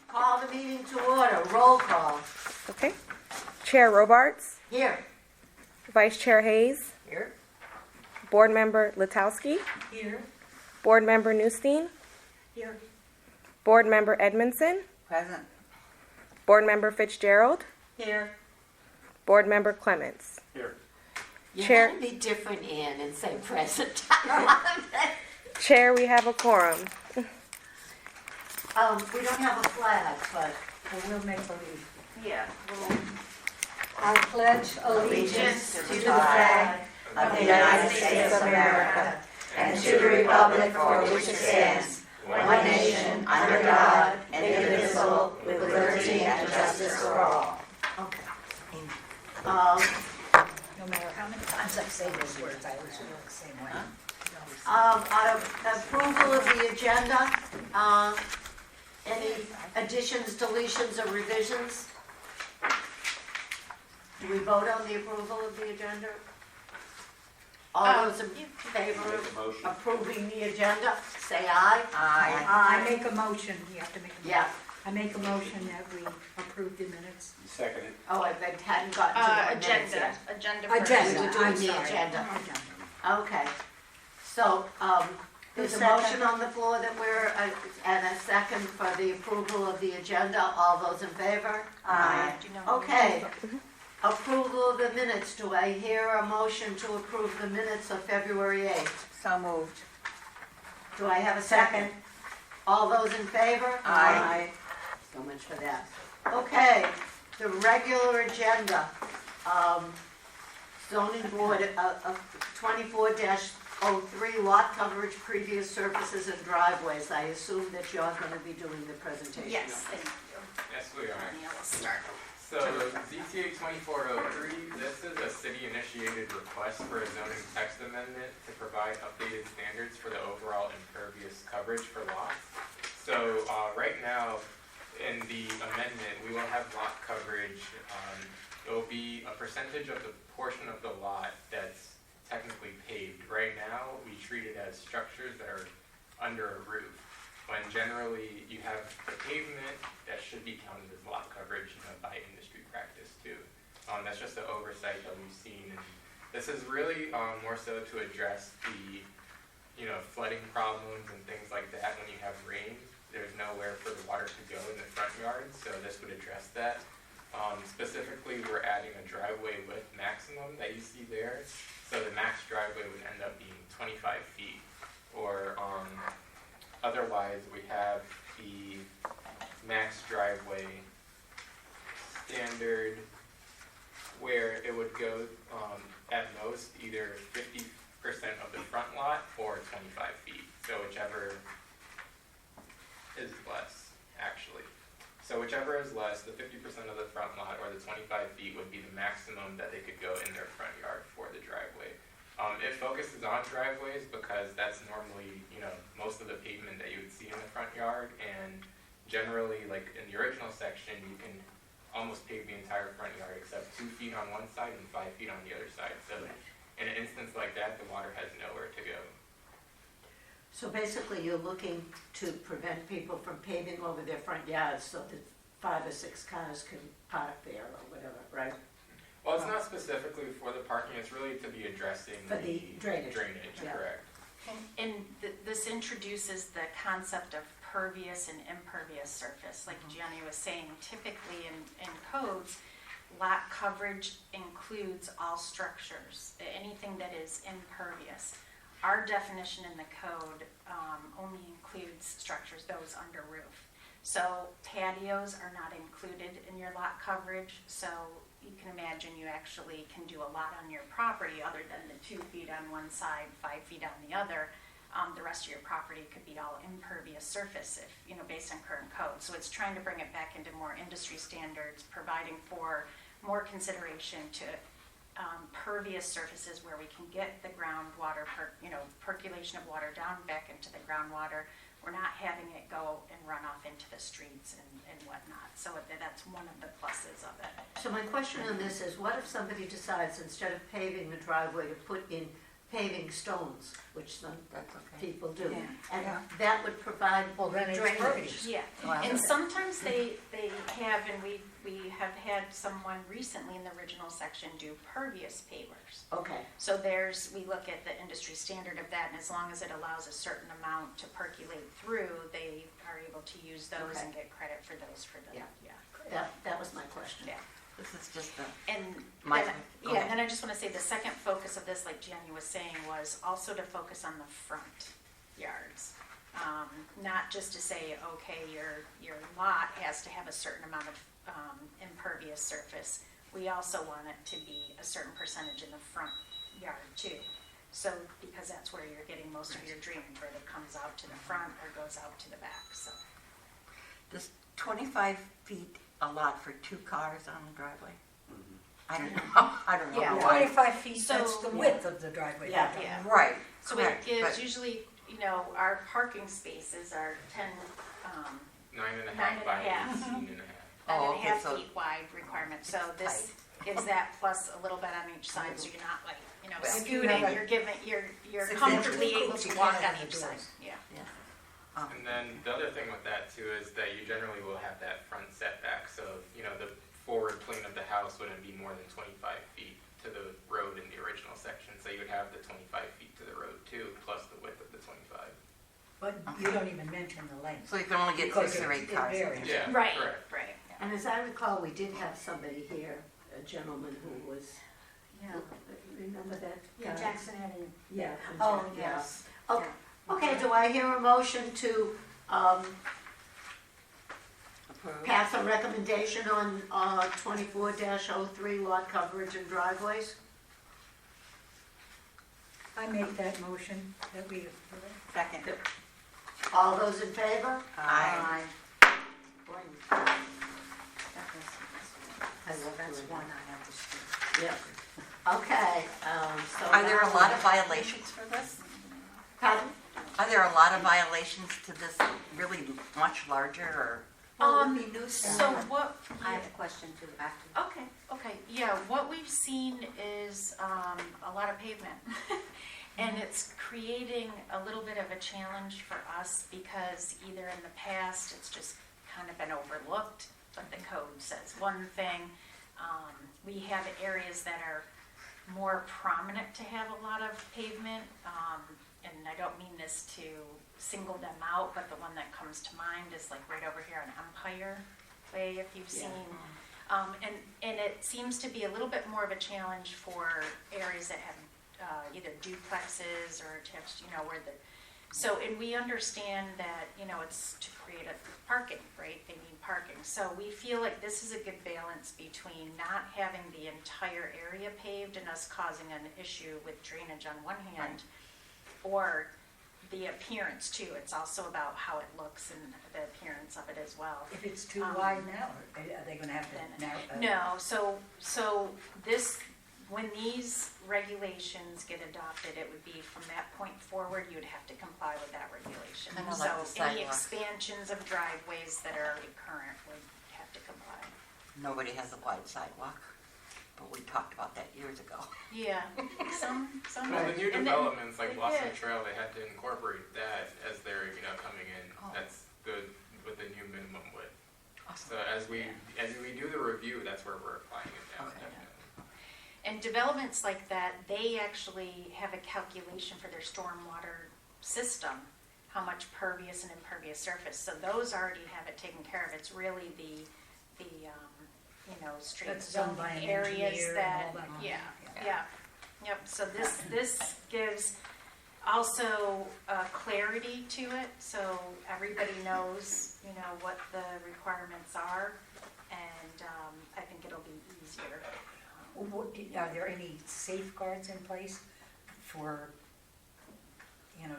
Call the meeting to order. Roll call. Okay. Chair Robarts, Here. Vice Chair Hayes, Here. Board Member Letowski, Here. Board Member Newstein, Here. Board Member Edmondson, Present. Board Member Fitzgerald, Here. Board Member Clements. Here. You Chair- had to be different, Ann, and say present. Chair, we have a quorum. We don't have a flag, but we'll make believe. Yeah. I pledge allegiance to the flag of the United States of America and to the republic for which it stands, one nation, under God, indivisible, with liberty and justice for all. Okay. No matter how many times I say those words, I always feel the same way. Approval of the agenda, any additions, deletions, or revisions? Do we vote on the approval of the agenda? All those in favor Make a of motion. approving the agenda, say aye. I make a motion, you have to make a motion. Yeah. I make a motion that we approve the minutes. You second it. Oh, I hadn't gotten to the minutes yet. Agenda first. Agenda, We're doing I'm the sorry. agenda. Agenda. Okay. So, there's a motion on the floor that we're, and a second for the approval of the agenda. All those in favor? Aye. Do you know- Okay. Approval of the minutes. Do I hear a motion to approve the minutes of February 8th? So moved. Do I have a second? All those in favor? Aye. So much for that. Okay, the regular agenda, zoning board, 24-03, lot coverage, previous surfaces and driveways. I assume that you're going to be doing the presentation. Yes, of thank it. you. Yes, we are. Danielle will start. So ZTA 2403, this is a city-initiated request for a zoning text amendment to provide updated standards for the overall impervious coverage for lots. So right now, in the amendment, we will have lot coverage. It will be a percentage of the portion of the lot that's technically paved. Right now, we treat it as structures that are under a roof, when generally you have the pavement that should be counted as lot coverage, by industry practice too. That's just an oversight that we've seen, and this is really more so to address the, flooding problems and things like that when you have rain. There's nowhere for the water to go in the front yard, so this would address that. Specifically, we're adding a driveway width maximum that you see there. So the max driveway would end up being 25 feet, or otherwise we have the max driveway standard where it would go at most either 50% of the front lot or 25 feet. So whichever is less, actually. So whichever is less, the 50% of the front lot or the 25 feet would be the maximum that they could go in their front yard for the driveway. It focuses on driveways because that's normally, most of the pavement that you would see in the front yard, and generally, like in the original section, you can almost pave the entire front yard except 2 feet on one side and 5 feet on the other side. So in an instance like that, the water has nowhere to go. So basically, you're looking to prevent people from paving over their front yards so that 5 or 6 cars can park there or whatever, right? Well, it's not specifically for the parking, it's really to be addressing For the drainage. Yeah. Correct. This introduces the concept of pervious and impervious surface. Like Gianni was saying, typically in codes, lot coverage includes all structures, anything that is impervious. Our definition in the code only includes structures, those under roof. So patios are not included in your lot coverage, so you can imagine you actually can do a lot on your property other than the 2 feet on one side, 5 feet on the other. The rest of your property could be all impervious surface if, based on current code. So it's trying to bring it back into more industry standards, providing for more consideration to pervious surfaces where we can get the groundwater, percolation of water down back into the groundwater. We're not having it go and run off into the streets and whatnot. So that's one of the pluses of it. So my question on this is, what if somebody decides instead of paving the driveway to put in paving stones, which some That's okay. people do. Yeah. And Yeah. that would provide Well, then it's drainage. pervious. Yeah, Wow. and sometimes they have, and we have had someone recently in the original section do pervious pavers. Okay, So we look at the industry standard of that, and as long as it allows a certain amount to percolate through, they are able to use those Okay. and get credit for those for the, Yeah. that was my question. Yeah. This is just a, And My- then, go yeah, ahead. and then I just want to say the second focus of this, like Gianni was saying, was also to focus on the front yards. Not just to say, okay, your lot has to have a certain amount of impervious surface. We also want it to be a certain percentage in the front yard too. So, because that's where you're getting most of your drainage, whether it comes out to the front or goes out to the back, so. this 25 feet a lot for 2 cars on the driveway? I don't know, I don't know Yeah. why. 25 feet, So- that's the width of the driveway. Yeah. Yeah. Right, So it correct, gives, but usually, our parking spaces are 10, 9.5 by 9.5. 18.5. Oh, and a okay, half so feet wide requirement, so it's this gives that plus a little bit on each side, so you're not like, Well, if you scooting, have a- you're giving, you're 6 comfortably inches, able you to can't walk have on the each side, doors. yeah. And then the other thing with that too is that you generally will have that front setback, so, the forward plane of the house wouldn't be more than 25 feet to the road in the original section, so you would have the 25 feet to the road too, plus the width of the 25. But you don't even mention the length. so you can only get Because 6 or it 8 cars. varies. Yeah, Right, correct. right, And as I recall, we did have somebody here, a gentleman who was, remember that guy? Avenue. Yeah. from Oh, Jack- yes. Okay, okay, do I hear a motion to Approved. pass a recommendation on 24-03 lot coverage and driveways? I make that motion that we, Second. All those in favor? Aye. Boy, that's one I understood. yeah. Okay, so. Are there a now- lot of violations for this? Pardon? Are there a lot of violations to this really much larger or? so what, I have a question too, after. okay, yeah, what we've seen is, a lot of pavement. And it's creating a little bit of a challenge for us because either in the past, it's just kind of been overlooked, but the code says one thing. We have areas that are more prominent to have a lot of pavement, and I don't mean this to single them out, but the one that comes to mind is like right over here on Empire Way, if you've Yeah. seen. And it seems to be a little bit more of a challenge for areas that have either duplexes or attached, where and we understand that, it's to create a parking, right? They need parking. So we feel like this is a good balance between not having the entire area paved and us causing an issue with drainage on one hand, or the appearance too. It's also about how it looks and the appearance of it as well. If it's too wide now, are they gonna have to narrow? No, so when these regulations get adopted, it would be from that point forward, you would have to comply with that regulation. Kinda like the So any sidewalk. expansions of driveways that are already current would have to comply. Nobody has a wide sidewalk, but we talked about that years ago. Yeah, some. Well, the new and then- developments like Blossom Yeah. Trail, they had to incorporate that as they're, coming in. Oh. That's with the new minimum width. Awesome. So as we do the review, that's where we're applying it now, Okay. definitely. And developments like that, they actually have a calculation for their stormwater system, how much pervious and impervious surface. So those already have it taken care of. It's really the street That's done by zoning an areas engineer that, and all that. yeah. Yep, so this gives also clarity to it, so everybody knows, what the requirements are, and I think it'll be easier. Are there any safeguards in place for,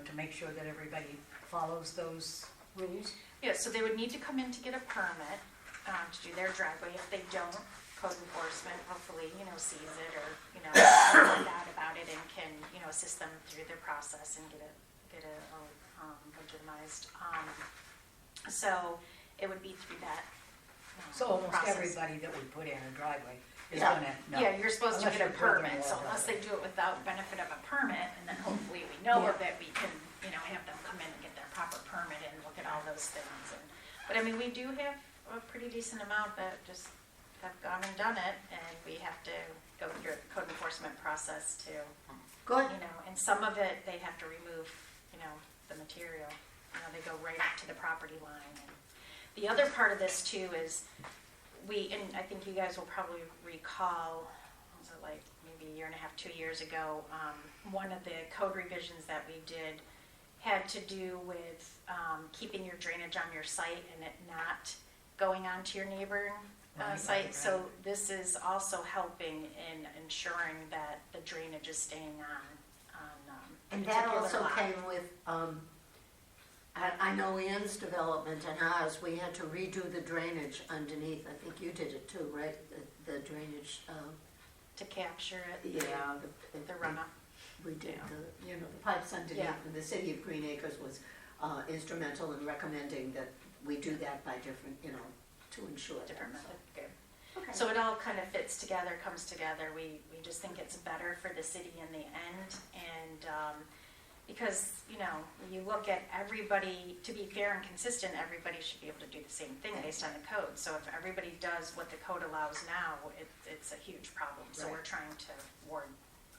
to make sure that everybody follows those rules? Yeah, so they would need to come in to get a permit to do their driveway. If they don't, code enforcement hopefully, sees it or, find out about it and can, assist them through their process and get it legitimized. So it would be through that So almost process. everybody that we put in a driveway is Yeah. gonna, no. Yeah, you're supposed to Unless get a you're building permit, a so wall. unless they do it without benefit of a permit, and then hopefully we know of it, we can, have them come in and get their proper permit and look at all those things. But I mean, we do have a pretty decent amount that just have gone and done it, and we have to go through a code enforcement process to, Good. and some of it, they have to remove, the material. They go right up to the property line. And the other part of this too is and I think you guys will probably recall, was it like maybe a year and a half, 2 years ago, one of the code revisions that we did had to do with keeping your drainage on your site and it not going onto your neighboring site. Right. So this is also helping in ensuring that the drainage is staying on a And that particular also lot. came with, I know Ann's development and ours, we had to redo the drainage underneath. I think you did it too, right? The drainage, To capture it, yeah. the runoff. We did Yeah. the pipes underneath, Yeah. and the city of Green Acres was instrumental in recommending that we do that by different, to ensure that. Different method, good. Okay. So it all kind of fits together, comes together. We just think it's better for the city in the end. And because, when you look at everybody, to be fair and consistent, everybody should be able to do the same thing based on the code. So if everybody does what the code allows now, it's a huge problem. So Right. we're trying to ward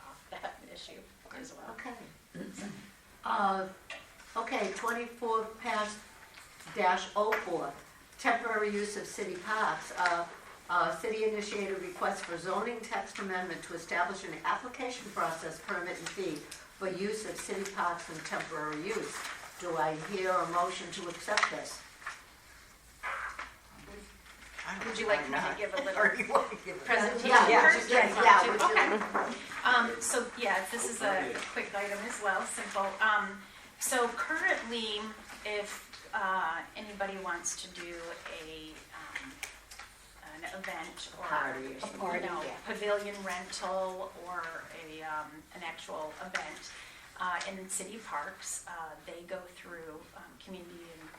off that issue as well. Okay. Okay, 24 past dash 04, temporary use of city parks. City initiated request for zoning text amendment to establish an application process, permit and fee for use of city parks and temporary use. Do I hear a motion to accept this? Would you like me to give a little Or you want to give it? presentation Yeah, first? yeah, Or you want yeah, to? would you? Okay. So, this is a quick item as well, simple. So currently, if anybody wants to do an event or Party or something. pavilion rental or an actual event in city parks, they go through Community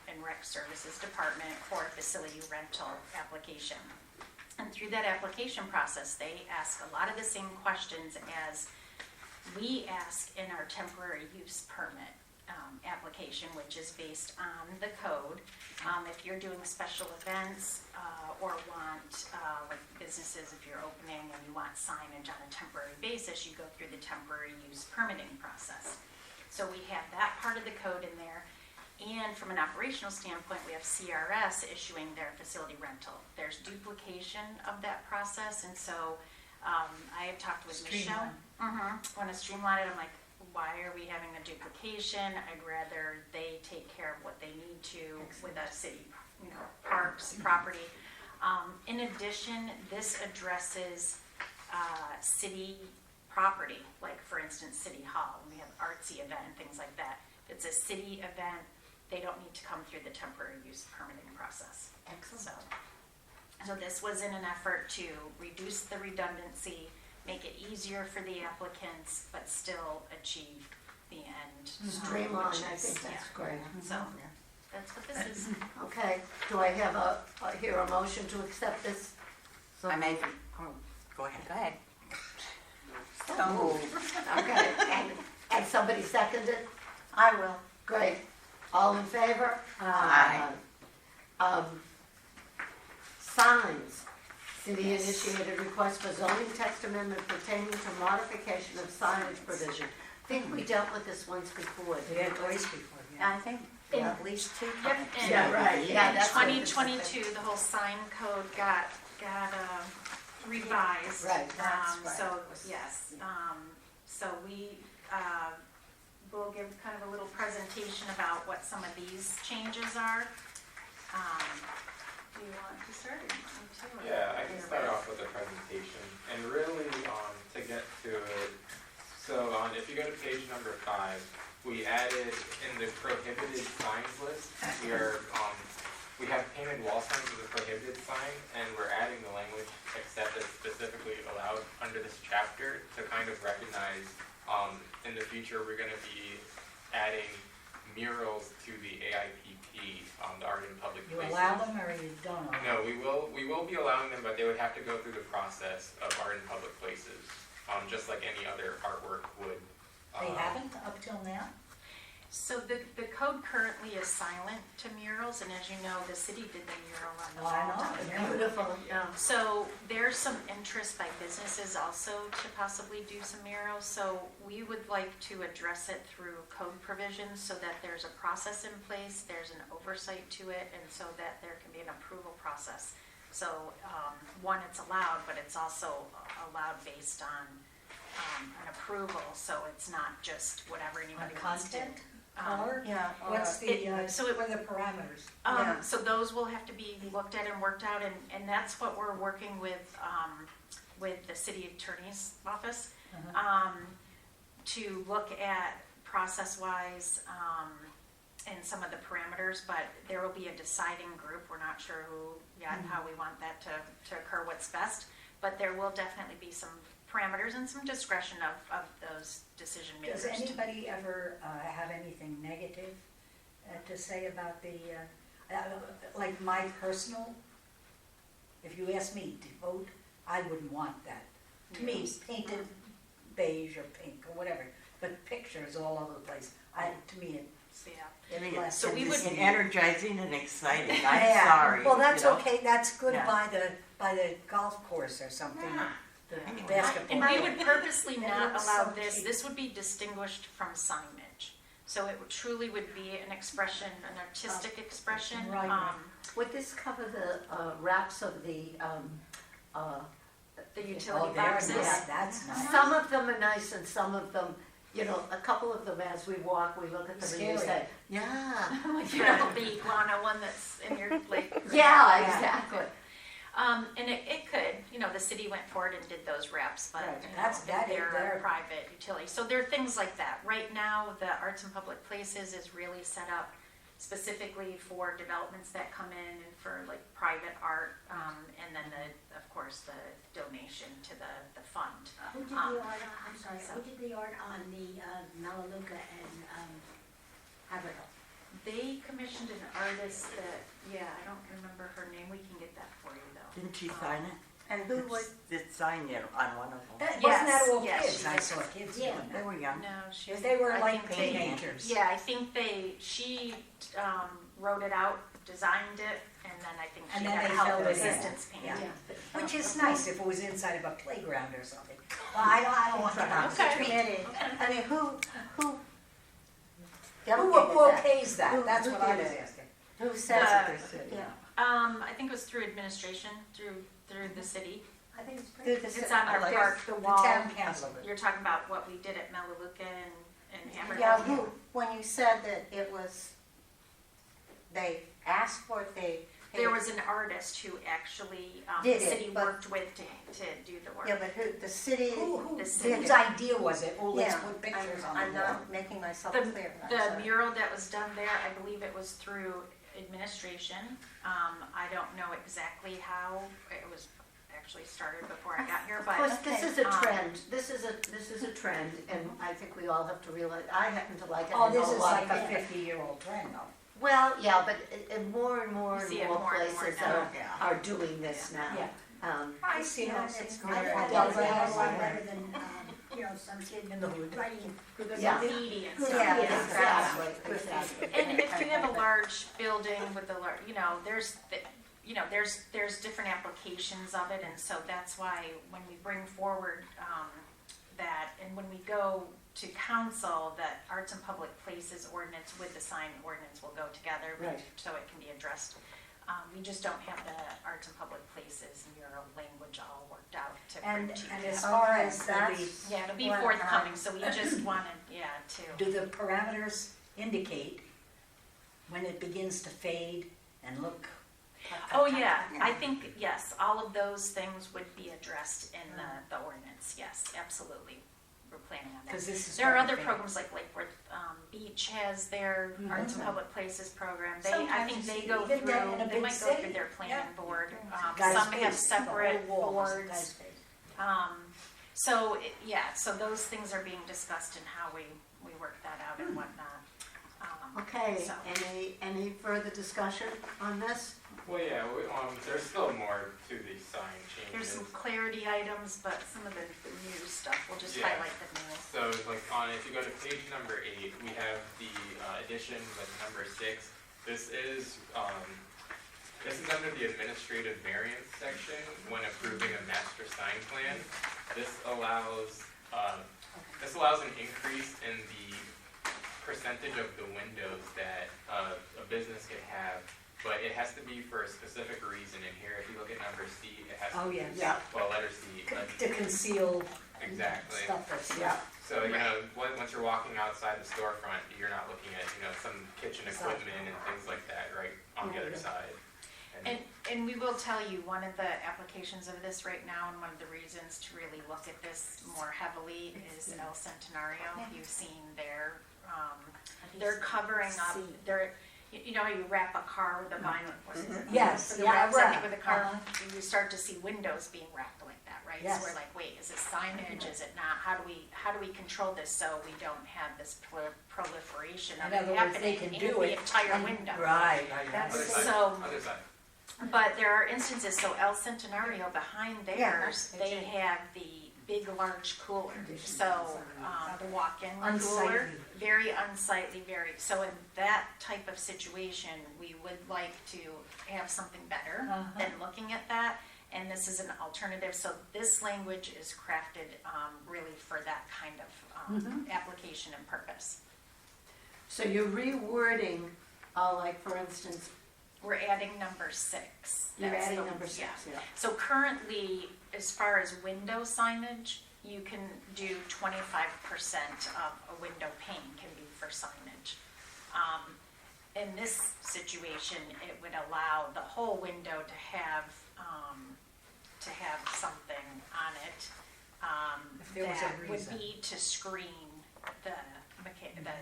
and Rec Services Department for a facility rental application. And through that application process, they ask a lot of the same questions as we ask in our temporary use permit application, which is based on the code. If you're doing special events or want, like businesses, if you're opening and you want signage on a temporary basis, you go through the temporary use permitting process. So we have that part of the code in there. And from an operational standpoint, we have CRS issuing their facility rental. There's duplication of that process, and so I have talked with Michelle. Want to streamline it. I'm like, why are we having a duplication? I'd rather they take care of what they need to with a city, parks, property. In addition, this addresses city property, like for instance, City Hall. When we have artsy event and things like that. If it's a city event, they don't need to come through the temporary use permitting process. Excellent. So this was in an effort to reduce the redundancy, make it easier for the applicants, but still achieve the end. Streamline, which I is- think that's great. So that's what this is. Okay, do I have hear a motion to accept this? I make, go ahead. Go ahead. So moved. Okay, and somebody seconded? I will. Great. All in favor? Aye. Signs. City initiated request for zoning text amendment pertaining to modification of signage provision. I think we dealt with this once before. We didn't had we? twice before, yeah. I think at least two Yep, times. and Yeah, right, yeah, in that's what it is. 2022, the whole sign code got revised. Right, that's right. So, yes, so we will give kind of a little presentation about what some of these changes are. Do you want to start? Or you want me to? Yeah, I can start off with a presentation, and really, to get to it, so if you go to page number 5, we added in the prohibited signs list, we have painted wall signs as a prohibited sign, and we're adding the language except as specifically allowed under this chapter to kind of recognize, in the future, we're gonna be adding murals to the AIPP APP, the Art in Public You Places. allow them or you don't allow them? No, we will be allowing them, but they would have to go through the process of Art in Public Places, just like any other artwork would. They haven't up till now? So the code currently is silent to murals, and as you know, the city did the mural on the Oh, I wall. know, yeah. Beautiful, yeah. So there's some interest by businesses also to possibly do some murals. So we would like to address it through code provisions so that there's a process in place, there's an oversight to it, and so that there can be an approval process. So one, it's allowed, but it's also allowed based on an approval, so it's not just whatever anybody On wants to. content, color? Yeah. What's the, so it- what are the parameters? Yeah. So those will have to be looked at and worked out, and that's what we're working with the city attorney's office, to look at process-wise, and some of the parameters, but there will be a deciding group. We're not sure who yet, how we want that to occur, what's best, but there will definitely be some parameters and some discretion of those decision makers. Does anybody ever have anything negative to say about the, like my personal, if you ask me to vote, I wouldn't want that. To me, it's painted beige or pink or whatever, but pictures all over the place. To me, Yeah. I mean, Less So we would- it's energizing and exciting. I'm Yeah. sorry. Well, that's you know. okay, that's good Yeah. by the golf course or something, the Anyway. basketball. And we would purposely It not looks allow so this, cheap. this would be distinguished from signage. So it truly would be an expression, an artistic expression. Right, right. Would this cover the wraps of the, The Oh, utility there, boxes. yeah, that's nice. some of them are nice and some of them, you know, a couple of them as we walk, we look at them and we Scary. say, yeah. You know, the iguana one that's in your, like. Yeah, Yeah. exactly. And it could, you know, the city went forward and did those wraps, but Right, you know, that's- that is they're their- a private utility. So there are things like that. Right now, the Arts and Public Places is really set up specifically for developments that come in and for like private art, and then of course, the donation to the fund. Who did the art on, I'm sorry, who did the art on the Melaleuca and Haverhill? They commissioned an artist that, yeah, I don't remember her name. We can get that for you though. Didn't she sign it? And who was, Did sign it on one of them? Wasn't that all yes, kids? I yes. saw kids Yeah. doing They that. were young. No, she. They were I like think they- teenagers. Yeah, I think she wrote it out, designed it, and then I think And she then had they help filled it in. assistance paint. Yeah. Which is nice if it was inside of a playground or something. Well, I don't want that. Okay. committee, I mean, who Who delegated that? okays that? Who- That's who what I did was it? asking. Who says The- it? They said, Yeah. I think it was through administration, through the city. I think it's Through pretty. the It's on I our like park, the The wall. town council. You're talking about what we did at Melaleuca and Hammerhead. Yeah, who, when you said that it was, they asked for it, they. There was an artist who actually, the Did it, city but- worked with to do the work. Yeah, but who, the city. Who, The city. whose idea was it? Oh, let's Yeah, put pictures on I'm the wall. not making myself The, clear. I'm the sorry. mural that was done there, I believe it was through administration. I don't know exactly how it was actually started before I got here, Of but. course, this is a um, trend, this is a trend, and I think we all have to realize, I happen to like it. Oh, I know this a is lot like of a people. 50-year-old trend though. Well, yeah, but more and more You and see it more more and more places now. are doing this now. Yeah. I see Yeah, how it's it's good. I Yeah. thought Yeah. that was a lot better than, some kid In the hood. writing. Yeah. Graffiti and Good stuff. Yeah, idea. Exactly, exactly. And if you have a large building with a large, there's different applications of it, and so that's why when we bring forward that, and when we go to council, that Arts and Public Places ordinance with the sign ordinance will go together, Right. so it can be addressed. We just don't have the Arts and Public Places mural language all worked out to And, bring to you. and as far Okay, as that's- Yeah, it'll be Well, forthcoming, so we just wanted, to. do the parameters indicate when it begins to fade and look? Oh, yeah, I think, yes, all of those things would be addressed in the ordinance, yes, absolutely. We're planning on that. Because this is. There are starting to other fade. programs like Lakeworth Beach has their Arts and Public Places program. I Sometimes think you they see go even through, that in a they big might go city. through their planning Yeah. board. Guy's Some have face, the whole separate wall is a guy's boards. face. So those things are being discussed and how we work that out and whatnot. Okay, So- any further discussion on this? Well, yeah, there's still more to these sign There's changes. some clarity items, but some of the new stuff, we'll just Yeah. highlight the new. So like if you go to page number 8, we have the addition with number 6. This is under the administrative variance section when approving a master sign plan. This allows an increase in the percentage of the windows that a business could have, but it has to be for a specific reason. In here, if you look at number C, it has Oh, to be, yes. Yeah. well, letter C. To conceal Exactly. stuff that's. Yeah. So, once you're walking outside the storefront, you're not looking at, some kitchen equipment and things like that, right, on the other side. And we will tell you, one of the applications of this right now, and one of the reasons to really look at this more heavily is El Centenario. You've seen they're covering up, how you wrap a car with a vinyl, what is it? Yes, For the yeah, wraps, I think, right. with a car, Uh-huh. you start to see windows being wrapped like that, right? Yes. So we're like, wait, is it signage, is it not? How do we control this so we don't have this proliferation of In it other words, they happening can in do the it. entire and- window? Right. That's Other side, so. other side. But there are instances, so El Centenario, behind theirs, Yeah, they have the big, large cooler. So, the walk-in cooler, Unsightly. very unsightly, so in that type of situation, we would like to have something better Uh-huh. than looking at that. And this is an alternative, so this language is crafted, really for that kind of, application and purpose. So you're rewording, like for instance, We're adding number 6. you're That's adding the- number 6, yeah. So currently, as far as window signage, you can do 25% of a window pane can be for signage. In this situation, it would allow the whole window to have something on it If there was a that would reason. be to screen the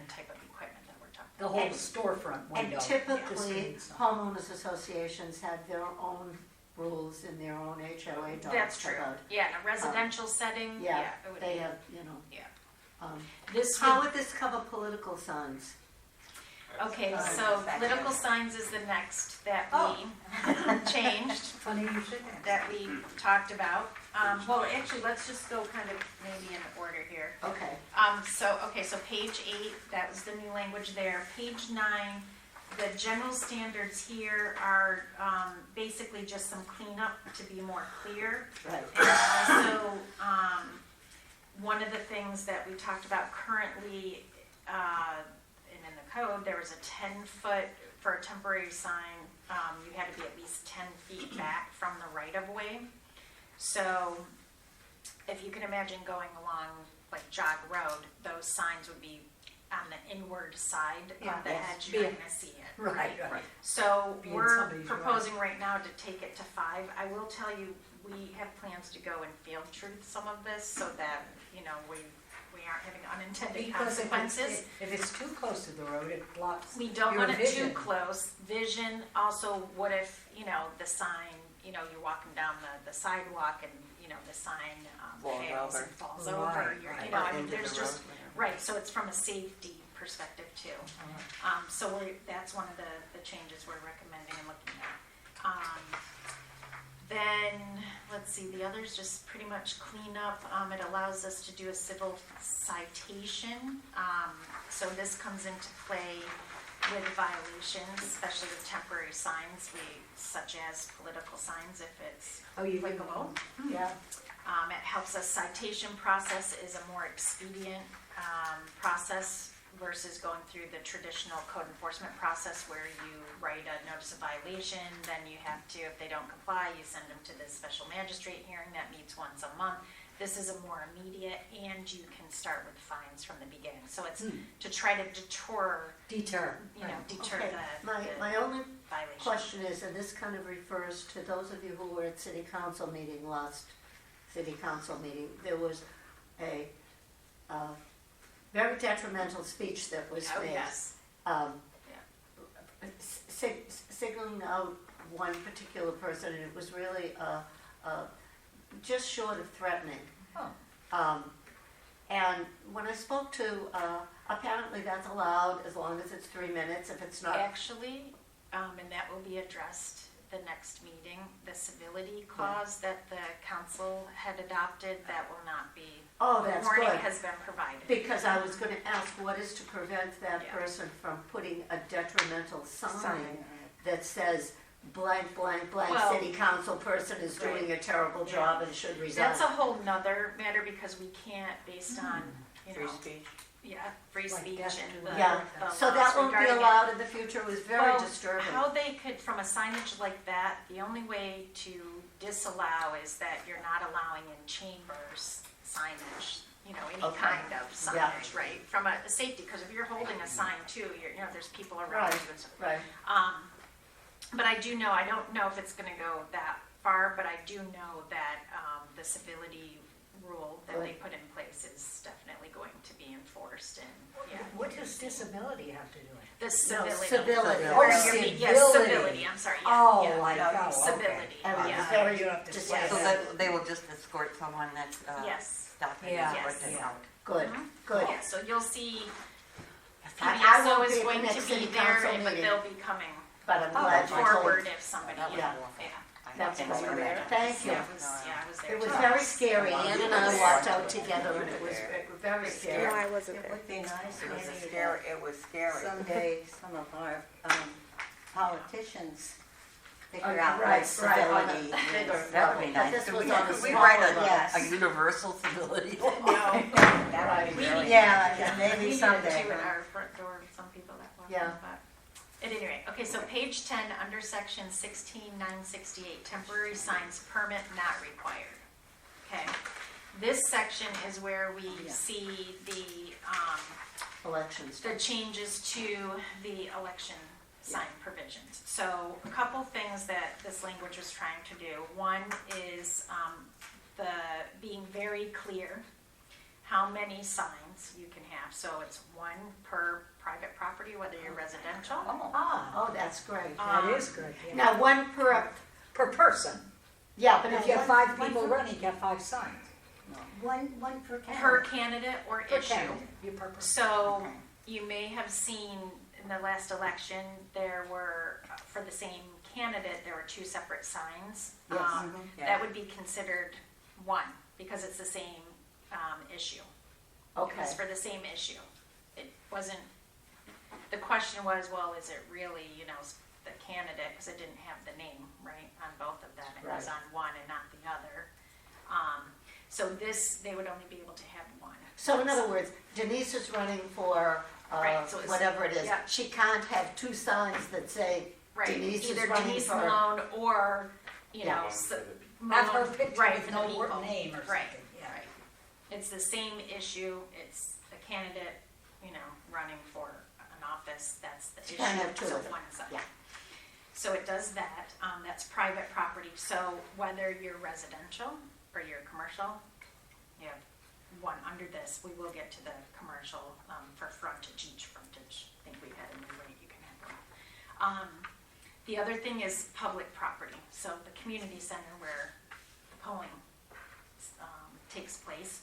type of equipment that we're talking The about. whole storefront window. And typically, Yes. homeowners associations have their own rules in their own HOA docs. That's true. about- Yeah, in a residential setting, Yeah, it would they be. have, Yeah. This How would would this cover political signs? Okay, so political signs is the next that we changed, Funny you should ask. that we talked about. Well, actually, let's just go kind of maybe in order here. Okay. So page 8, that was the new language there. Page 9, the general standards here are basically just some cleanup to be more clear. Right. And also, one of the things that we talked about currently, and in the code, there was a 10-foot, for a temporary sign, you had to be at least 10 feet back from the right-of-way. So, if you can imagine going along, like Jog Road, those signs would be on the inward side Yeah, of the yes. edge, you're Be- not gonna see it. Right. So Be in we're somebody's yard. proposing right now to take it to 5. I will tell you, we have plans to go and field truth some of this so that, we aren't having unintended Because consequences. if it's too close to the road, it blocks We don't your want it too vision. close. Vision, also, what if, the sign, you're walking down the sidewalk and, the sign fails and falls over. Right, You're- right. I mean, there's just, right, so it's from a safety perspective too. So that's one of the changes we're recommending and looking at. Then, let's see, the others just pretty much clean up. It allows us to do a civil citation. So this comes into play with violations, especially with temporary signs, such as political signs, if it's Oh, you can applicable. Yeah. It helps us, citation process is a more expedient process versus going through the traditional code enforcement process where you write a notice of violation, then you have to, if they don't comply, you send them to the special magistrate hearing that meets once a month. This is a more immediate, and you can start with fines from the beginning. So it's to try to deter Deter. Okay. My the only violation. question is, and this kind of refers to those of you who were at city council meeting, last city council meeting, there was a very detrimental speech that was Oh, made. yes. Signaling out one particular person, and it was really just short of threatening. Oh. And when I spoke to, apparently that's allowed as long as it's 3 minutes. If it's not, Actually, and that will be addressed the next meeting, the civility clause that the council had adopted, that will not be. oh, that's Warning good. has been provided. Because I was gonna ask, what is to prevent that Yeah. person from putting a detrimental sign that says blank, blank, blank, Well, city council person is doing a terrible job and should resign? That's a whole nother matter because we can't, based on, you know. speech. Yeah, free Like speech death and to the. Yeah, the so laws that won't be regarding it. allowed in the future. It was very Well, disturbing. How they could, from a signage like that, the only way to disallow is that you're not allowing in chambers signage, you know, any Okay. kind of Yeah. signage, right? From a safety, because if you're holding a sign too, you know, there's people around Right. you and stuff. Right, But I do know, I don't know if it's gonna go that far, but I do know that, the civility rule that they Good. put in place is definitely going to be enforced and, yeah. What does disability have to do with it? The civility. civility. Where Oh, you're being- Yes, civility. civility, I'm sorry, yeah, Oh, yeah. like, No, oh, okay. Civility, And it was yeah. very You have to dis- say So that. they will just escort someone that's, Yes. stopping Yeah. and Yes. escort them Yeah. out. Good, Mhm. good. Yeah, so you'll see I PDSO won't be is at the going to next be city there, council but meeting, they'll be coming but I'm glad you told. forward if somebody, That was yeah, awful. yeah. That's Can great. you imagine? Thank you. Yeah, I was there. It was too. very scary. Ann and I walked out together and it was very No, scary. I wasn't It there. would be nice It was maybe scary, that it was scary. someday some of our politicians figure Oh, out right, what right, on a civility bigger is. That would be But nice. this Could was we, on a could we smaller write level. a Yes. universal civility? No. Right. We need- Yeah, We maybe need it someday. too at our front door, some people that walk Yeah. in, but, at any rate, okay, so page 10, under section 16968, temporary signs permit not required. Okay, this section is where we see Elections. the changes to the election sign provisions. So a couple things that this language was trying to do. One is the being very clear how many signs you can have. So it's one per private property, whether you're residential. Oh, that's great. That is good, yeah. Now, one per, Per person. yeah, but But if if you you have have 5 one people for- running, you get 5 signs. One per Per candidate. candidate or Per issue. candidate, you per person. So Okay. you may have seen in the last election, there were, for the same candidate, there were 2 separate signs. Yes. Yeah. That would be considered one, because it's the same issue. It okay, was for the same issue. It wasn't, the question was, well, is it really, you know, the candidate, because it didn't have the name, right, on both of them. It was Right. on one and not the other. So this, they would only be able to have one. so in other words, Denise is running for, Right, so it's- whatever it is. yeah. She can't have 2 signs that say Right, Denise is either running Denise for. Malone or, you Yeah. know, One for the people. Have her Malone, picture right, with for no the word people. name or Right, something, yeah. right. It's the same issue, it's a candidate, you know, running for an office, that's the issue. can't have 2 So of them. one sign. Yeah. So it does that, that's private property, so whether you're residential or you're commercial, you have one under this, we will get to the commercial, for frontage, each frontage, I think we had a new rate you can have them. The other thing is public property, so the community center where the polling, takes place,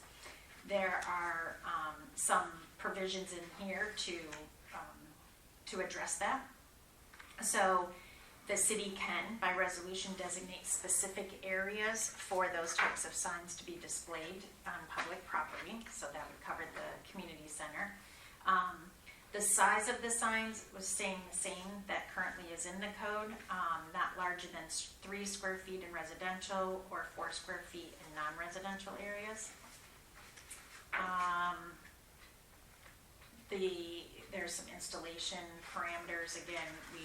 there are, some provisions in here to address that. So the city can, by resolution, designate specific areas for those types of signs to be displayed on public property, so that would cover the community center. The size of the signs was staying the same that currently is in the code, not larger than 3 square feet in residential or 4 square feet in non-residential areas. There's some installation parameters. Again, we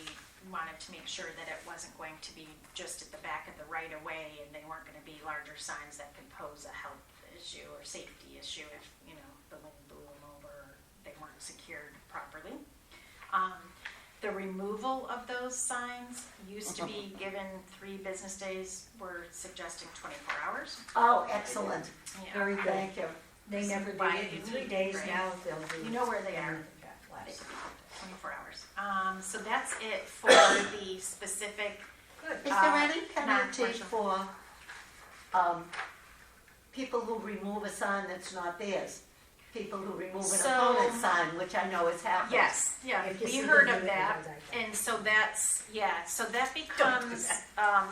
wanted to make sure that it wasn't going to be just at the back of the right of way and they weren't gonna be larger signs that could pose a health issue or safety issue if, you know, the wind blew them over or they weren't secured properly. The removal of those signs used to be given 3 business days. We're suggesting 24 hours. Oh, excellent. Yeah. Very good. Thank you. They never Why did it in you 3 need, days, right? now they'll do. You know where they are. They Less. could be 24 hours. So that's it for the specific, Good. Is there any not penalty commercial. for people who remove a sign that's not theirs? people who remove an So- opponent sign, which I know is happening. Yes, yeah, If you we see heard them of do it, that, it's like that. and so that's, yeah, so that becomes,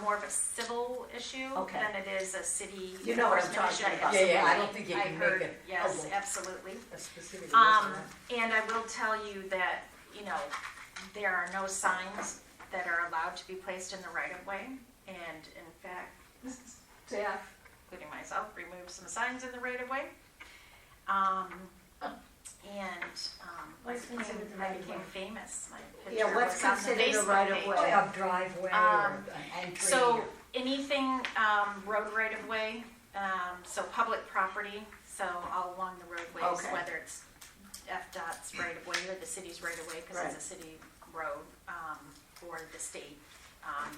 more of a civil issue Okay. than it is a city You know what I'm enforcement talking issue. about. Yeah, I Absolutely. don't think you I can heard- make it. Yes, Oh, absolutely. A specific Um, restaurant. and I will tell you that, there are no signs that are allowed to be placed in the right of way. And in fact, staff, including myself, removed some signs in the right of way. What's considered the right of became way? famous. My Yeah, picture what's was on the considered a Facebook right of page. way? Like a driveway or Um, an entry. So or- anything, road right of way, so public property, so all along the roadways, Okay. whether it's FDOT's right of way or the city's right of way, because Right. it's a city road, or the state.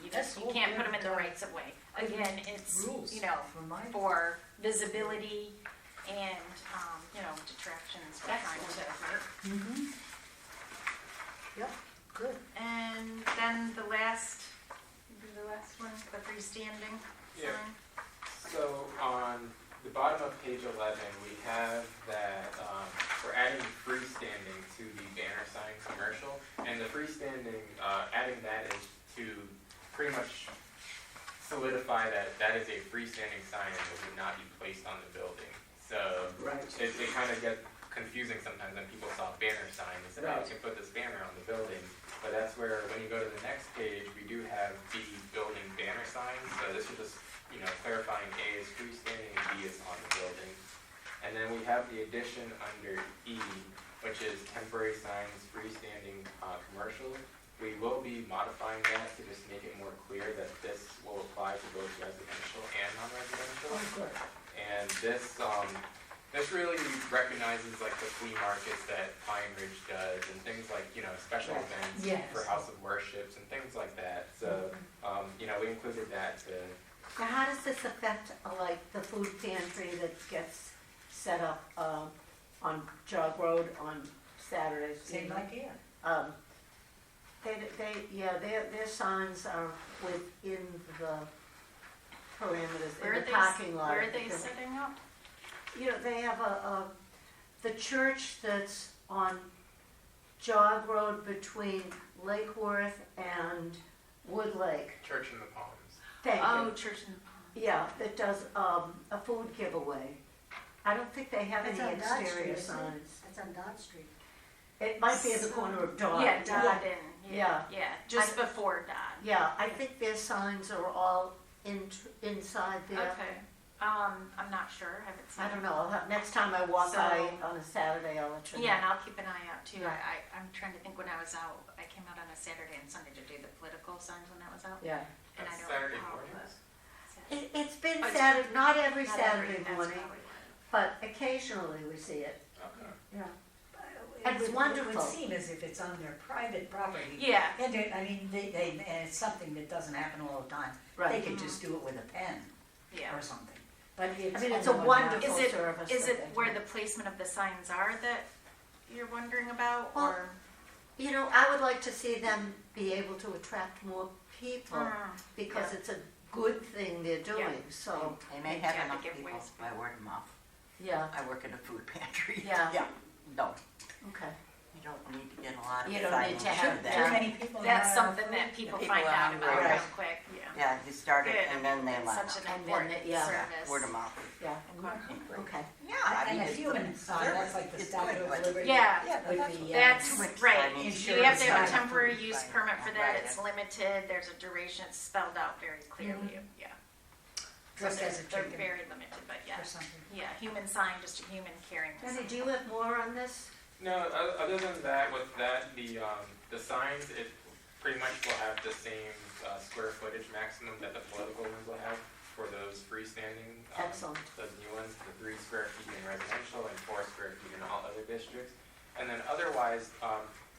You That's just, you all can't put good, them in the rights of way. Again, it's, Rules for my- for visibility and, detractions from trying to. Mhm. Yep, good. And then the last one, the freestanding Yeah. sign. So on the bottom of page 11, we have that we're adding freestanding to the banner sign commercial. And the freestanding, adding that is to pretty much solidify that that is a freestanding sign and it would not be placed on the building. So Right. it kind of gets confusing sometimes when people saw banner signs and say, oh, you can put this banner on the building. But that's where, when you go to the next page, we do have the building banner signs. So this is just, clarifying A is freestanding and B is on the building. And then we have the addition under E, which is temporary signs, freestanding, commercial. We will be modifying that to just make it more clear that this will apply to both residential and non-residential. Oh, good. And this really recognizes like the flea markets that Pine Ridge does and things like, special Right. events Yes. for House of Worships and things like that. So, we included that to, Now, how does this affect, like, the food pantry that gets set up on Jog Road on Saturdays? Same idea. Their signs are within the parameters, Where in are the they, parking lot. where are they setting up? They have the church that's on Jog Road between Lake Worth and Wood Lake. Church in the Palms. Thank Oh, you. Church in the Yeah, that does a food giveaway. I don't think they have That's any on Dodge exterior Street, isn't it? signs. That's on Dodge Street. It might be at the corner of Dodd. Yeah, Dodd and, Yeah. just before Dodd. Yeah, I think their signs are all inside there. Okay, I'm not sure, haven't seen. I don't know, next time I walk So- by on a Saturday, I'll let you know. Yeah, and I'll keep an eye out too. Yeah. I'm trying to think when I was out, I came out on a Saturday and Sunday to do the political signs when I was out. Yeah. And I That's don't Saturday recall, mornings? It's been Oh, it's Saturday, not every Not Saturday that's morning, probably but occasionally we see it. Okay. Yeah. It It's would- wonderful. It would seem as if it's on their private property. Yeah. And and it's something that doesn't happen all the time. They Right. could just do it with a pen Yeah. or something. But it's. I mean, it's only a one wonderful Is it, service. is that it they where do. the placement of the signs are that you're wondering about, Well, or? I would like to see them be able to attract more people Mm, because it's a good thing they're doing, so, They may Yeah, have to enough give people ways. by word of mouth. yeah, I work in a food pantry. Yeah. Yeah, no, okay. you don't need to get a lot of You don't need signage to have for that. Too that. many people. That's have something food. that people People find are out about hungry. real quick, yeah. Yeah, you start it Good. and then they It's let such out. an important yeah. service. Word of mouth. Yeah, Okay. okay. Yeah, I And mean, a it's human the sign, that's service. like the It's Statue good, of but- Liberty. Yeah, With the, that's Too much right. signage. You have to have a Insurance. temporary use permit for that, Right. it's limited, there's a duration, it's spelled out very clearly, yeah. Dressed So as a they're chicken very limited, but or yeah, something. yeah, human sign, just a human carrying the Danny, sign. do you have more on this? No, other than that, with that, the signs, it pretty much will have the same square footage maximum that the political ones will have for those freestanding. Excellent. Those new ones, the 3 square feet in residential and 4 square feet in all other districts. And then otherwise,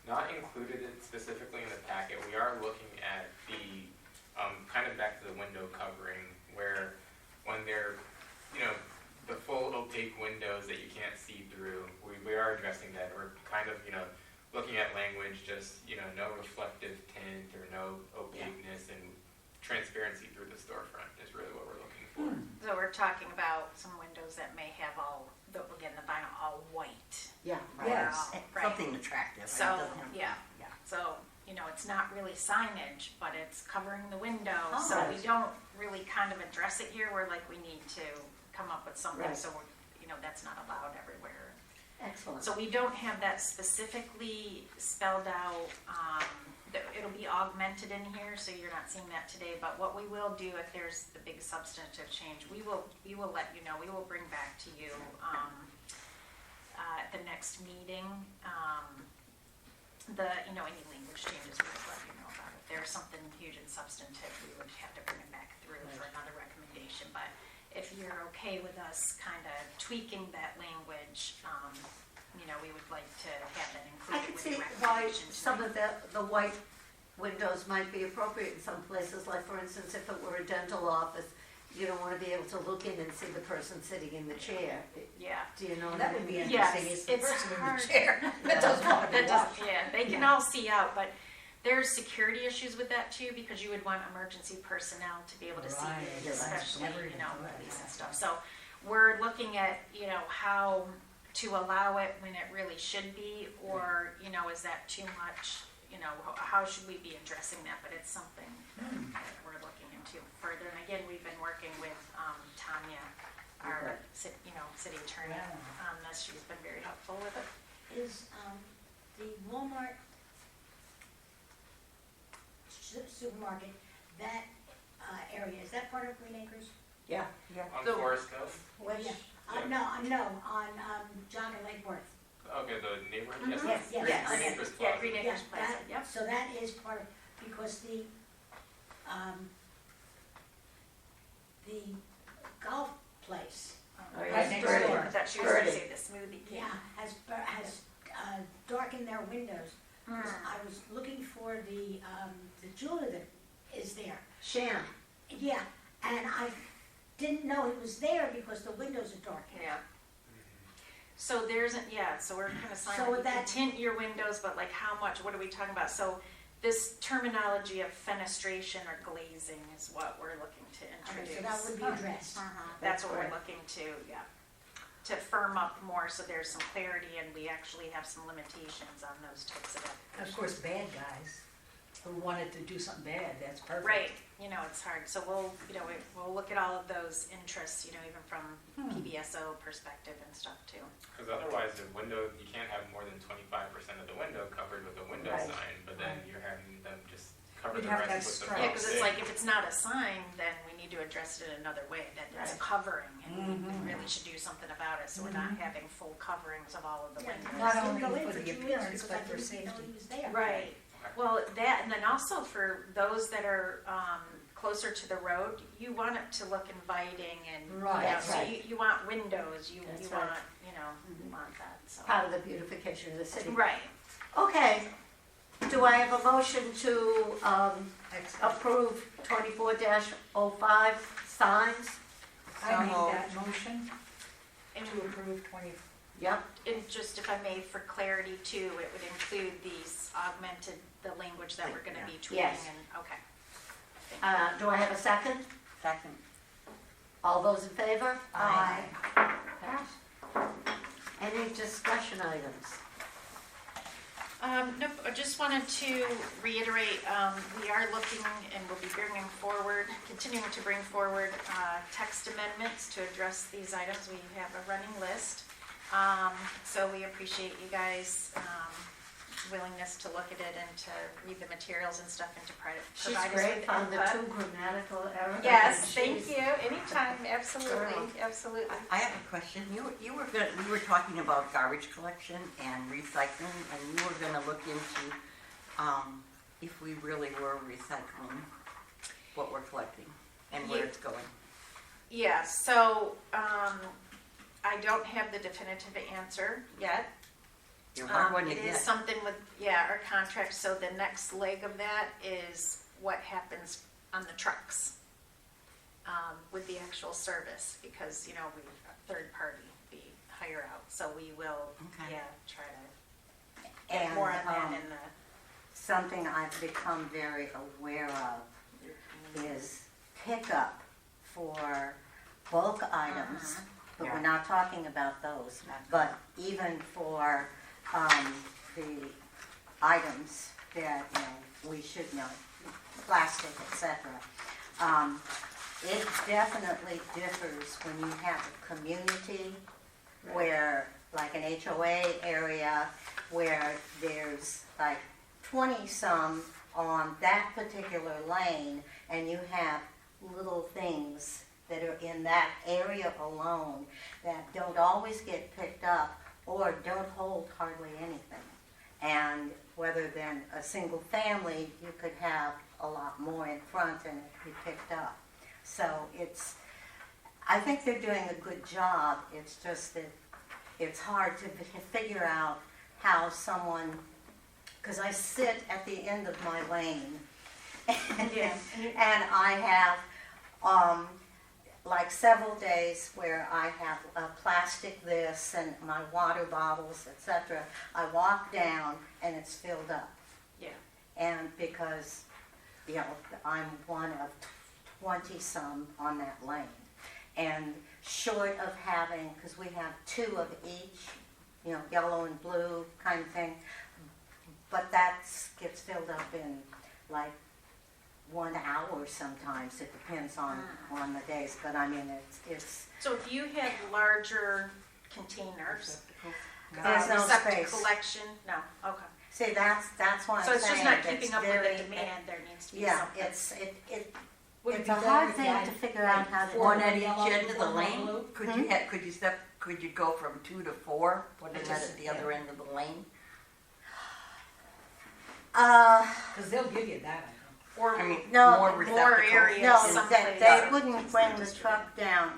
not included it specifically in the packet, we are looking at the, kind of back to the window covering, where when they're, the full opaque windows that you can't see through, we are addressing that. We're kind of, looking at language, just, no reflective tint or no opaqueness and transparency through the storefront is really what we're looking for. So we're talking about some windows that may have again, the vinyl all white. Yeah. Yes. Right. Something attractive. It So, doesn't have- yeah. So, you know, it's not really signage, but it's covering the window. Oh, So we right. don't really kind of address it here. We're like, we need to come up with something, Right. so we're, you know, that's not allowed everywhere. Excellent. So we don't have that specifically spelled out. It'll be augmented in here, so you're not seeing that today. But what we will do if there's the big substantive change, we will let you know. We will bring back to you at the next meeting. Any language changes, we would let you know about. If there's something huge and substantive, we would have to bring it back through for another recommendation. But if you're okay with us kind of tweaking that language, we would like to have that I included can with see the why recommendations. some of the white windows might be appropriate in some places, like for instance, if it were a dental office, you don't want to be able to look in and see the person sitting in the chair. Yeah. Do you know what That I would be mean? Yes, interesting, is the it's person in hard. the chair that doesn't want to That be does, watched. yeah, they can all see out, but there's security issues with that too, because you would want emergency personnel to be able to see Right, it, yes, especially, never even thought of police and that. stuff. So we're looking at, how to allow it when it really should be, or, is that too much? How should we be addressing that? But it's something that we're looking into further. And again, we've been working with Tanya, our, city attorney on this. She's been very helpful with it. Is the Walmart supermarket, that area, is that part of Green Acres? Yeah. On So- Forest Hill? Which, Yeah. no, on John and Lake Worth. Okay, the neighborhood, yes. Yes, yes. Yes. Green Acres Yeah, Plaza. Green Yeah, Acres Plaza, that- yep. So that is part of, because the golf place, Oh, yeah. Right next Birdie. door. I thought she was gonna Birdie. say the smoothie king. has darkened their windows. Hmm. I was looking for the jeweler that is there. Shannon. Yeah, and I didn't know it was there because the windows are dark. Yeah. So so we're kind of So signing, you can that- tint your windows, but like how much, what are we talking about? So this terminology of fenestration or glazing is what we're looking to Okay, introduce. so that would be addressed. That's what we're Right. looking to, to firm up more so there's some clarity and we actually have some limitations on those types of And of course, bad guys who wanted to do something bad, that's perfect. Right, it's hard, so we'll look at all of those interests, even from PBSO perspective and stuff too. Because otherwise, the window, you can't have more than 25% of the window covered with a window Right. sign, but then you're having them just cover You'd the have to rest have with the stripes. Yeah, front because it's stick. like, if it's not a sign, then we need to address it in another way, that it's Right. covering, and Mhm. we really should do something about it, so we're not having full coverings of all of the Yeah, windows. Not I didn't only go in for the 2 years appearance, because but I for didn't know safety. he was there. Right, well, that, and then also for those that are, closer to the road, you want it to look inviting and, Right, so right. you want windows, you That's want, right. you want that, so. Part of the beautification of the city. Right, Okay. Do I have a motion to Excellent. approve 24-05 signs? I make moved. that motion and to approve 20, Yep. And just if I may, for clarity too, it would include these augmented, the language that we're gonna be tweaking Yes. and, okay. Thank you. Do I have a second? Second. All those in favor? Aye. Passed. Any discussion items? Nope, I just wanted to reiterate, we are looking and will be bringing forward, continuing to bring forward, text amendments to address these items. We have a running list. So we appreciate you guys, willingness to look at it and to read the materials and stuff and to She's provide us great, with found the input. 2 grammatical errors. Yes, thank She's- you, anytime, absolutely, absolutely. I have a question. We were talking about garbage collection and recycling, and you were gonna look into, if we really were recycling what we're collecting and where Yeah. it's going. Yeah, so, I don't have the definitive answer yet. You're a hard one to It is get. something with, our contract, so the next leg of that is what happens on the trucks with the actual service, because, we, third party, we hire out, so we will, Okay. try to get more on that in the. Something I've become very aware of is pickup for bulk items but Yeah. we're not talking about those. But even for the items that, we should know, plastic, etc., it definitely differs when you have a community where, like an HOA area, where there's like 20-some on that particular lane, and you have little things that are in that area alone that don't always get picked up or don't hold hardly anything. And whether than a single family, you could have a lot more in front and it be picked up. So I think they're doing a good job. It's just that it's hard to figure out how someone, because I sit at the end of my lane, and I have like several days where I have plastic this and my water bottles, etc. I walk down and it's filled up. Yeah. And because, I'm one of 20-some on that lane. And short of having, because we have 2 of each, yellow and blue kind of thing, but that gets filled up in like 1 hour sometimes. It depends on the days, but I mean, it's So if you had larger containers, there's no receptacle space. collection, no, okay. See, that's what I'm saying. So it's just not It's keeping up with very- the demand, there needs to be Yeah, something. Would it it's be a better hard if thing you had, to figure out like, how to do. 4 One at more each yellow, end of the 4 more lane? blue? Could you go from 2 to 4, put it at the other end of the lane? Because they'll give you that, I think. Or I mean, No, more more receptacles. areas. No, someplace. they wouldn't bring the truck down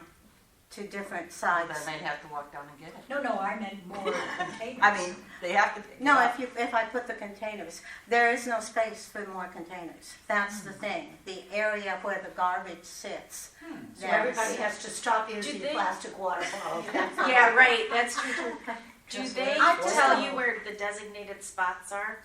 to different Then sites. they'd have to walk down and get it. No, I meant more containers. I mean, they have to pick it No, up. if I put the containers, there is no space for more containers. That's the thing. The area where the garbage sits. So everybody has to stop using they- plastic water bottles. Yeah, right, that's true. Do they I just tell don't- you where the designated spots are?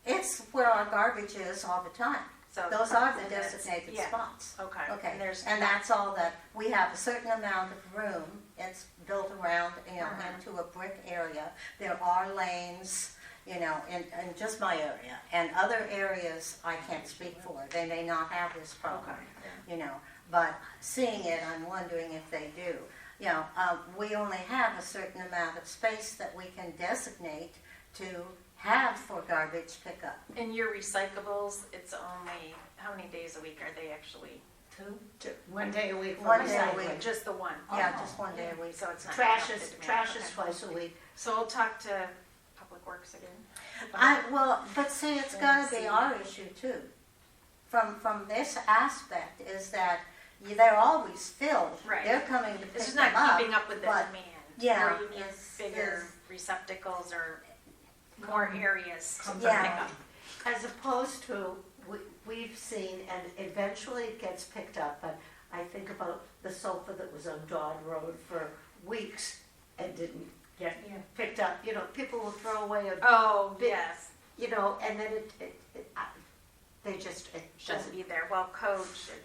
It's where our garbage is all the time. So Those are the and that's- designated yeah. spots. Okay. Okay, And there's and that's all that, we have a certain amount of room, it's built around, into a brick area. There are lanes, in just my area, and other areas I can't speak for, they may not have this problem, but seeing it, I'm wondering if they do. We only have a certain amount of space that we can designate to have for garbage pickup. in your recyclables, it's only, how many days a week are they actually? 2? 1 day a week for One day a recycling. week. Just the one? Yeah, just one day a week. So it's not. Trash enough is, to demand. trash is Okay. twice a week. So we'll talk to Public Works again. But see, it's gotta be our issue too. From this aspect is that they're always filled. Right. They're coming to It's pick just them not up. keeping up with the but- demand. yeah, Where you need it's- bigger receptacles or more areas to pick Yeah. up. As opposed to, we've seen, and eventually it gets picked up, but I think about the sofa that was on Dodd Road for weeks and didn't get picked up. People will throw away a, Oh, Big- yes, and then they just, it shouldn't doesn't. be there. Well, code should,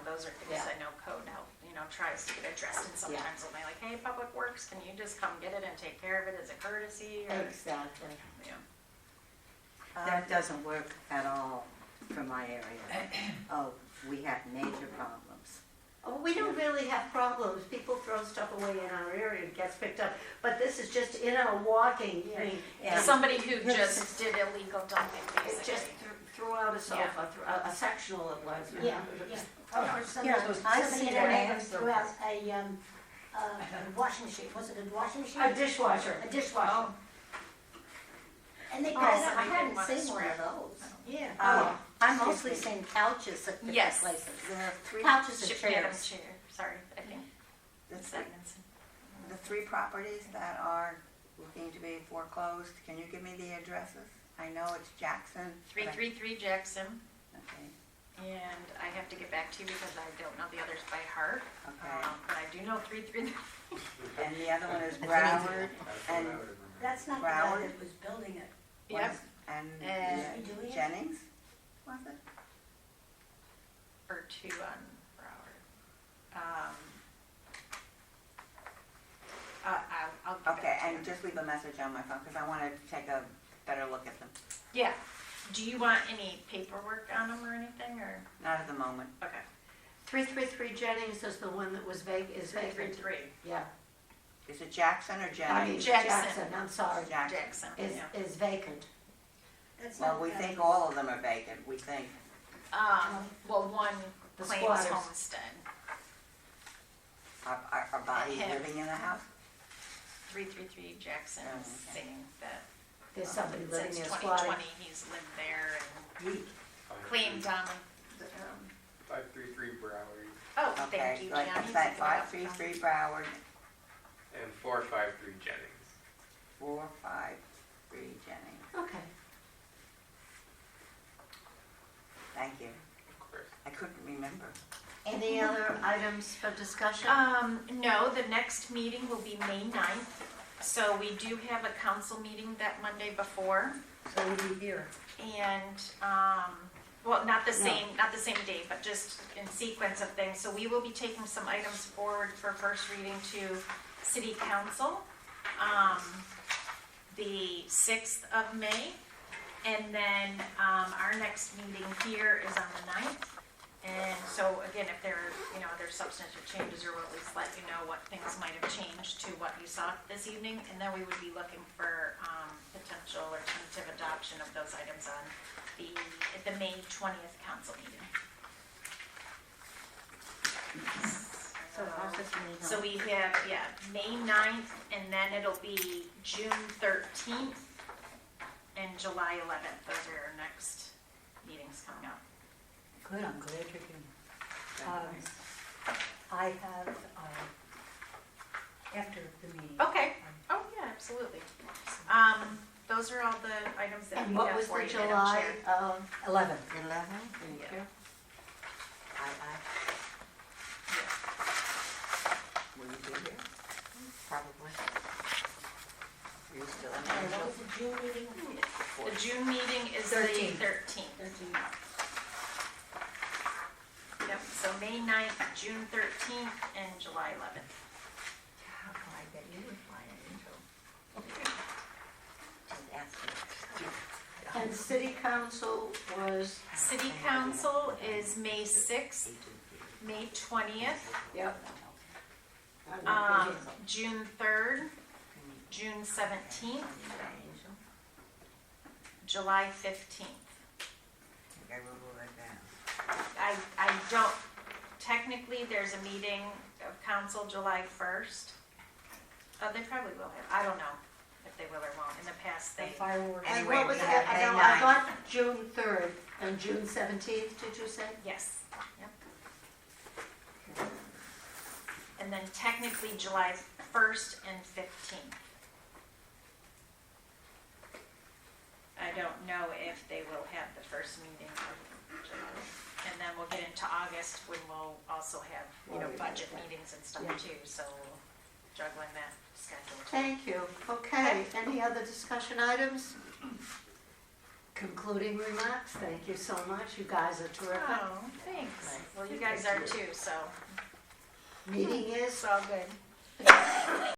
those are things Yeah. I know code help, tries to get addressed and sometimes they'll be like, hey, Public Works, can you just come get it and take care of it as a courtesy? Or, Exactly. That doesn't work at all for my area. Oh, we have major problems. Oh, we don't really have problems. People throw stuff away in our area, it gets picked up. But this is just in our walking thing. Yeah. Somebody who just did illegal dumping, It basically. just threw out a sofa, a sectional it was. Yeah, yeah. Or somebody, Yeah, I've somebody seen in it. our neighbor threw out a washing machine, was it a washing machine? A dishwasher. A dishwasher. Oh. And they picked Oh, it up, I somebody hadn't didn't want to seen one of scrap. those. Yeah. Oh, I've mostly seen couches at different Yes. places. The three, Couches and Chip Adams chairs. chair, sorry, I think the it's three, Edmondson. the 3 properties that are looking to be foreclosed, can you give me the addresses? I know it's Jackson. but I- 333 Jackson, Okay, and I have to get back to you because I don't know the others by heart. okay. But I do know 333. And the other one is Broward and, That's not the Broward? guy that was building it. Yep, and Is he doing it? Jennings, was it? or 2 on Broward. just leave a message on my phone, because I want to take a better look at them. Yeah. Do you want any paperwork on them or anything, or? Not at the moment. Okay. 333 Jennings is the one that was vacant. 333. Yeah. Is it Jackson or I Jennings? mean, Jackson. I'm sorry, Jackson, yeah. is vacant. That's Well, not we bad. think all of them are vacant, we think. Well, one The claims squatters. homestead. Are bodies Him. living in the house? 333 Jackson Oh, is okay. saying that There's somebody living since there squatting. 2020, he's lived there and claimed on the, 533 Broward oh, Okay, thank you, so I- Jan. is that 533 Broward, and 453 Jennings. 453 Jennings? Okay. Thank you. Of course. I couldn't remember. Any other items for discussion? No, the next meeting will be May 9th. So we do have a council meeting that Monday before. So we'll be here. And, well, not the same day, but just in sequence of things. So we will be taking some items forward for first reading to city council, the 6th of May. And then, our next meeting here is on the 9th. And so again, if there are, there's substantive changes, or we'll at least let you know what things might have changed to what you saw this evening. And then we would be looking for, potential or tentative adoption of those items on at the May 20th council meeting. So how's this meeting So going? we have, May 9th, and then it'll be June 13th and July 11th. Those are our next meetings coming up. Good, I'm glad you're here. I have, after the meeting. Okay. Oh, yeah, absolutely. Those are all the items that And we what have was for the you, Madam July, Chair. 11. 11? Thank Yeah. you. Will you be here? Probably. Are you still in And what there? was the June meeting? The June meeting is the 13th. 13th. Yep, so May 9th, June 13th, and July 11th. How come I bet you would find it intro? Just ask me. and city council was, City council is May 6th, May 20th, yep. June 3rd, June 17th, July 15th. Okay, we'll move it down. I don't, technically, there's a meeting of council July 1st. Oh, they probably will have, I don't know if they will or won't. In the past, The they, fireworks. And Anyway, what was we it? have I May know, I 9th. got June 3rd and June 17th, did you say? yes, yep. And then technically July 1st and 15th. I don't know if they will have the first meeting of July. And then we'll get into August when we'll also have, budget meetings and stuff too, so juggling that schedule too. Thank you. Okay, any other discussion items? Concluding remarks, thank you so much. You guys are terrific. Oh, thanks. Well, you guys are too, so Meeting is it's all good.